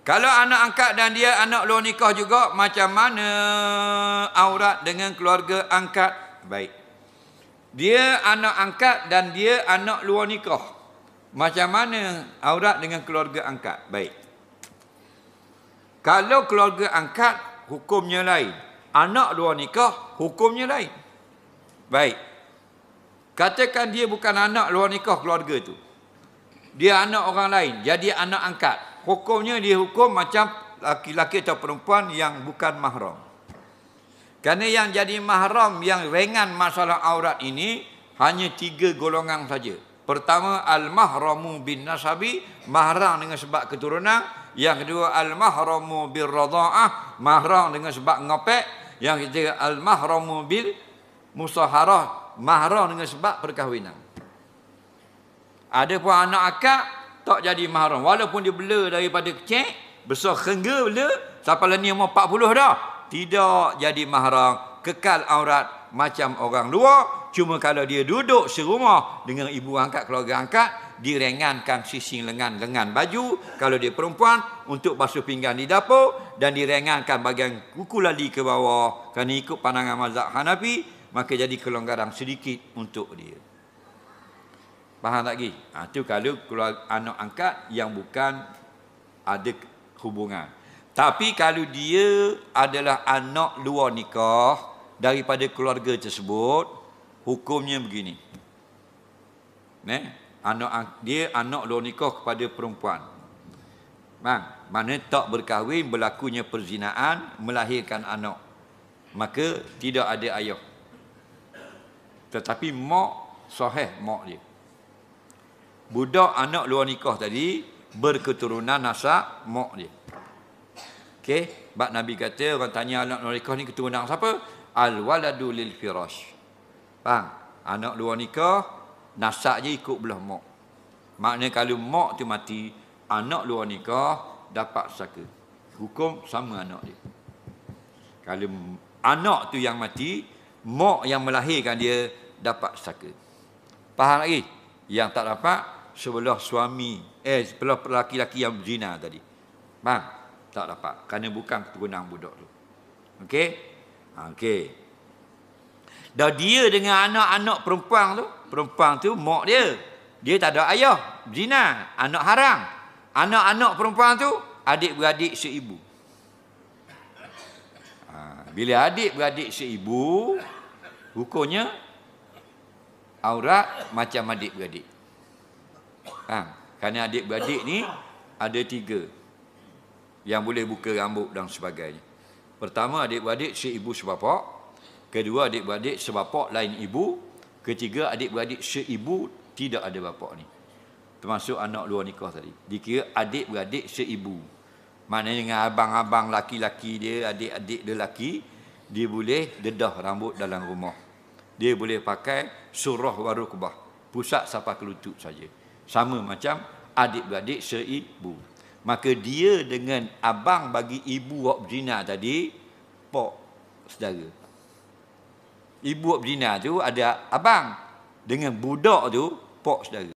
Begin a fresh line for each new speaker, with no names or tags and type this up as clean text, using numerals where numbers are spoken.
Kalau anak angkat dan dia anak luar nikah juga, macam mana aurat dengan keluarga angkat? Baik. Dia anak angkat dan dia anak luar nikah. Macam mana aurat dengan keluarga angkat? Baik. Kalau keluarga angkat, hukumnya lain. Anak luar nikah, hukumnya lain. Baik. Katakan dia bukan anak luar nikah keluarga tu. Dia anak orang lain, jadi anak angkat. Hukumnya dia hukum macam laki-laki atau perempuan yang bukan mahram. Kerana yang jadi mahram yang ringan masalah aurat ini hanya 3 golongan saja. Pertama, al-mahramu bin nasabi, mahram dengan sebab keturunan. Yang kedua, al-mahramu bil radha'ah, mahram dengan sebab ngopek. Yang ketiga, al-mahramu bil musaharah, mahram dengan sebab perkahwinan. Ada pun anak akak tak jadi mahram. Walaupun dia bela daripada kecil, besar hingga bela, sampai ni umur 40 dah. Tidak jadi mahram. Kekal aurat macam orang luar. Cuma kalau dia duduk serumah dengan ibu angkat, keluarga angkat, direngankan sising lengan baju. Kalau dia perempuan, untuk basuh pinggan di dapur. Dan direngankan bahagian kuku lali ke bawah. Kerana ikut pandangan mazhab Hanafi, maka jadi kelonggaran sedikit untuk dia. Faham tak lagi? Itu kalau keluar anak angkat yang bukan ada hubungan. Tapi kalau dia adalah anak luar nikah daripada keluarga tersebut, hukumnya begini. Dia anak luar nikah kepada perempuan. Mana tak berkahwin, berlakunya perzinaan, melahirkan anak. Maka tidak ada ayah. Tetapi mak sahih mak dia. Budak anak luar nikah tadi berketurunan nasab mak dia. Okey, bab Nabi kata orang tanya anak luar nikah ni keturunan siapa? Al-waladu lil firash. Faham? Anak luar nikah nasab je ikut belah mak. Maknanya kalau mak tu mati, anak luar nikah dapat saka. Hukum sama anak dia. Kalau anak tu yang mati, mak yang melahirkan dia dapat saka. Faham lagi? Yang tak dapat sebelah suami, sebelah lelaki-lelaki yang berzina tadi. Faham? Tak dapat. Kerana bukan keturunan budak tu. Okey? Okey. Dan dia dengan anak-anak perempuan tu mak dia. Dia tak ada ayah, berzina, anak haram. Anak-anak perempuan tu adik-beradik seibu. Bila adik-beradik seibu, hukumnya aurat macam adik-beradik. Kerana adik-beradik ni ada 3 yang boleh buka rambut dan sebagainya. Pertama, adik-beradik seibu sebapak. Kedua, adik-beradik sebapak lain ibu. Ketiga, adik-beradik seibu tidak ada bapak ni. Termasuk anak luar nikah tadi. Dikira adik-beradik seibu. Maknanya dengan abang-abang laki-laki dia, adik-adik dia laki, dia boleh dedah rambut dalam rumah. Dia boleh pakai surah warukbah, pusat sampai ke lutut saja. Sama macam adik-beradik seibu. Maka dia dengan abang bagi ibu wak berzina tadi, pak saudara. Ibu wak berzina tu ada abang, dengan budak tu pak saudara.